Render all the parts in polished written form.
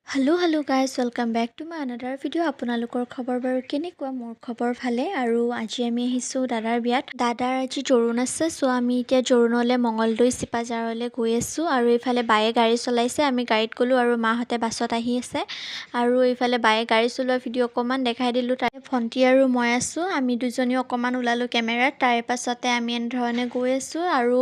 Hello guys, welcome back to my another video. আপোনালোকৰ খবৰ বাৰু কেনেকুৱা? মোৰ খবৰ ভালে আৰু আজি আমি আহিছো দাদাৰ বিয়াত। দাদাৰ আজি জোৰোণ আছে, সো আমি এতিয়া জোৰোণলে মঙ্গলদৈ চিপাজাৰলৈ গৈ আছো আৰু এইফালে বায়ে গাড়ী চলাইছে, আমি গাড়ীত গলো আৰু মাহঁতে বাছত আহি আছে আৰু এইফালে বায়ে গাড়ী চলোৱা ভিডিঅ' অকমান দেখাই দিলো। তাই ভণ্টি আৰু মই আছো, আমি দুজনী অকমান ওলালো কেমেৰাত। তাৰ পাছতে আমি এনেধৰণে গৈ আছো আৰু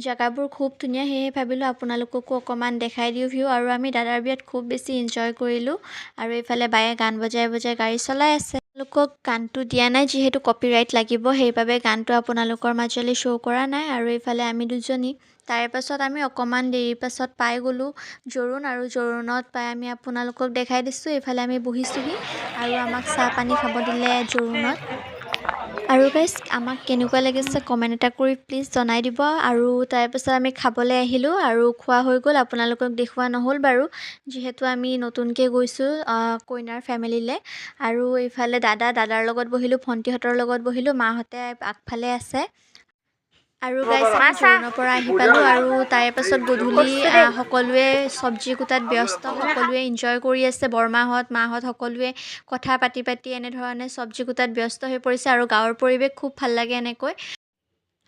জায়গাবোৰ খুব ধুনীয়া, সেয়ে ভাবিলো আপোনালোককো অকমান দেখাই দিও ভিউ। আৰু আমি দাদাৰ বিয়াত খুব বেছি এনজয় কৰিলো আৰু এইফালে বায়ে গান বজাই গাড়ী চলাই আছে। আপোনালোকক গানটো দিয়া নাই যিহেতু কপিৰাইট লাগিব, সেইবাবে গানটো আপোনালোকৰ মাজলৈ শ্ব' কৰা নাই। আৰু এইফালে আমি দুজনী তাৰ পাছত আমি অকমান দেৰি পাছত পাই গলো জোৰোণ, আৰু জোৰোণত পাই আমি আপোনালোকক দেখাই দিছো। এইফালে আমি বহিছোহি আৰু আমাক চাহ পানী খাব দিলে জোৰোণত। আৰু গাইজ আমাক কেনেকুৱা লাগিছে কমেণ্ট এটা কৰি প্লিজ জনাই দিব। আৰু তাৰ পাছত আমি খাবলৈ আহিলোঁ আৰু খোৱা হৈ গ'ল, আপোনালোকক দেখুওৱা নহ'ল বাৰু যিহেতু আমি নতুনকৈ গৈছোঁ কইনাৰ ফেমিলিলৈ। আৰু এইফালে দাদাৰ লগত বহিলোঁ, ভণ্টিহঁতৰ লগত বহিলোঁ, মাহঁতে আগফালে আছে। আৰু গাইজ আমি জোৰোণৰ পৰা আহি পালোঁ আৰু তাৰে পাছত গধূলি সকলোৱে চব্জি কুটাত ব্যস্ত, সকলোৱে এনজয় কৰি আছে। বৰমাহঁত মাহঁত সকলোৱে কথা পাতি এনেধৰণে চব্জি কুটাত ব্যস্ত হৈ পৰিছে আৰু গাঁৱৰ পৰিৱেশ খুব ভাল লাগে এনেকৈ।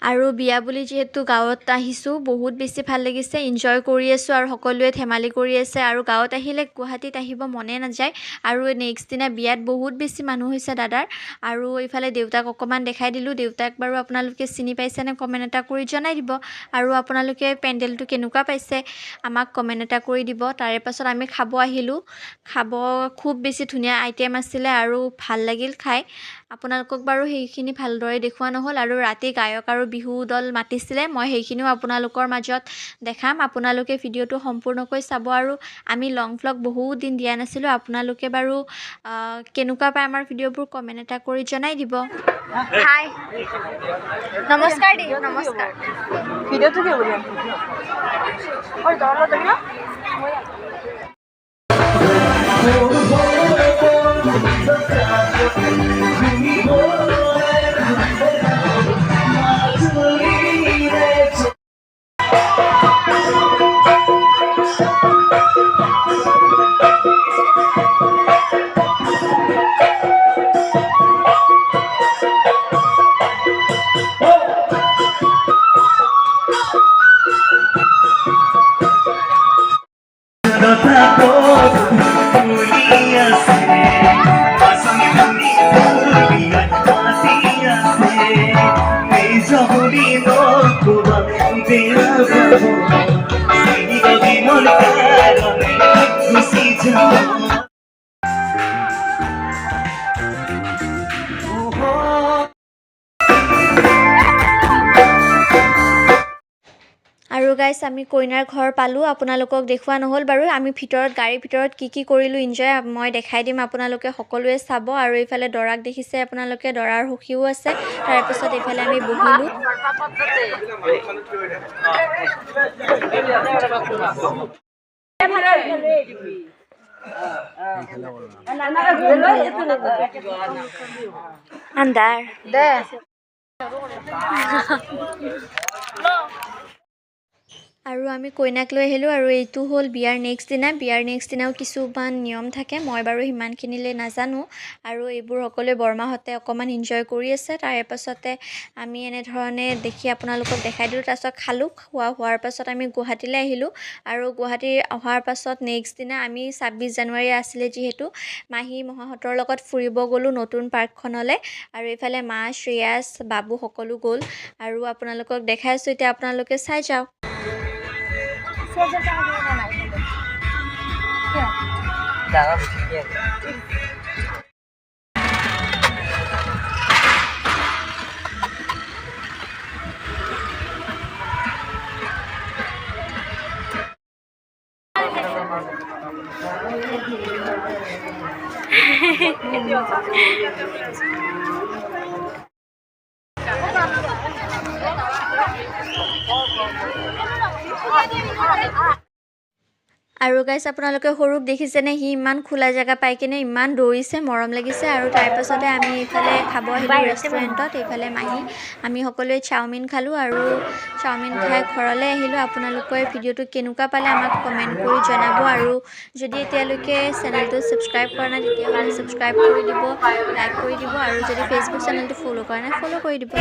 আৰু বিয়া বুলি যিহেতু গাঁৱত আহিছোঁ, বহুত বেছি ভাল লাগিছে, এনজয় কৰি আছোঁ আৰু সকলোৱে ধেমালি কৰি আছে। আৰু গাঁৱত আহিলে গুৱাহাটীত আহিব মনে নাযায়। আৰু নেক্সট দিনা বিয়াত বহুত বেছি মানুহ হৈছে দাদাৰ। আৰু এইফালে দেউতাক অকণমান দেখাই দিলোঁ, দেউতাক বাৰু আপোনালোকে চিনি পাইছেনে কমেণ্ট এটা কৰি জনাই দিব। আৰু আপোনালোকে পেণ্ডেলটো কেনেকুৱা পাইছে আমাক কমেণ্ট এটা কৰি দিব। তাৰে পাছত আমি খাব আহিলোঁ, খুব বেছি ধুনীয়া আইটেম আছিলে আৰু ভাল লাগিল খাই। আপোনালোকক বাৰু সেইখিনি ভালদৰে দেখুওৱা নহ'ল। আৰু ৰাতি গায়ক আৰু বিহু দল মাতিছিলে, মই সেইখিনিও আপোনালোকৰ মাজত দেখাম, আপোনালোকে ভিডিঅ'টো সম্পূৰ্ণকৈ চাব। আৰু আমি লং ভ্লগ বহুত দিন দিয়া নাছিলোঁ, আপোনালোকে বাৰু কেনেকুৱা পায় আমাৰ ভিডিঅ'বোৰ কমেণ্ট এটা কৰি জনাই দিব। হাই নমস্কাৰ দেই, নমস্কাৰ। ভিডিঅ'টো কি বলিয়া ঐ তৰলে দেখিলা আৰু গাইজ আমি কইনাৰ ঘৰ পালোঁ, আপোনালোকক দেখুওৱা নহ'ল বাৰু। আমি গাড়ীৰ ভিতৰত কি কৰিলোঁ এনজয় মই দেখাই দিম, আপোনালোকে সকলোৱে চাব। আৰু এইফালে দৰাক দেখিছে আপোনালোকে, দৰাৰ সখীও আছে। তাৰপিছত এইফালে আমি বহিলোঁ। আন্ধাৰ দে আৰু আমি কইনাক লৈ আহিলোঁ। আৰু এইটো হ'ল বিয়াৰ নেক্সট দিনা। বিয়াৰ নেক্সট দিনাও কিছুমান নিয়ম থাকে, মই বাৰু সিমানখিনিলৈ নাজানো। আৰু এইবোৰ সকলোৱে বৰমাহঁতে অকণমান এনজয় কৰি আছে। তাৰে পাছতে আমি এনেধৰণে দেখি আপোনালোকক দেখাই দিলোঁ। তাৰপিছত খালোঁ, হোৱাৰ পাছত আমি গুৱাহাটীলৈ আহিলোঁ। আৰু গুৱাহাটী অহাৰ পাছত নেক্সট দিনা আমি 26 জানুৱাৰী আছিলে যিহেতু, মাহী মহাহঁতৰ লগত ফুৰিব গ'লোঁ নতুন পাৰ্কখনলৈ। আৰু এইফালে মা, শ্ৰেয়াছ, বাবু সকলো গ'ল আৰু আপোনালোকক দেখাই আছোঁ, এতিয়া আপোনালোকে চাই যাওক। আৰু গাইছ আপোনালোকে সৰুক দেখিছেনে সি ইমান খোলা জেগা পাই কিনে ইমান দৌৰিছে মৰম লাগিছে আৰু তাৰ পাছতে আমি এইফালে খাব আহিলোঁ ৰেষ্টুৰেণ্টত এইফালে মাহী আমি সকলোৱে চাওমিন খালোঁ আৰু চাওমিন খাই ঘৰলৈ আহিলোঁ আপোনালোকৰ ভিডিঅ'টো কেনেকুৱা পালে আমাক কমেণ্ট কৰি জনাব আৰু যদি এতিয়ালৈকে চেনেলটো ছাবস্ক্ৰাইব কৰা নাই তেতিয়াহ'লে ছাবস্ক্ৰাইব কৰি দিব লাইক কৰি দিব আৰু যদি ফেচবুক চেনেলটো ফ'ল' কৰা নাই ফ'ল' কৰি দিব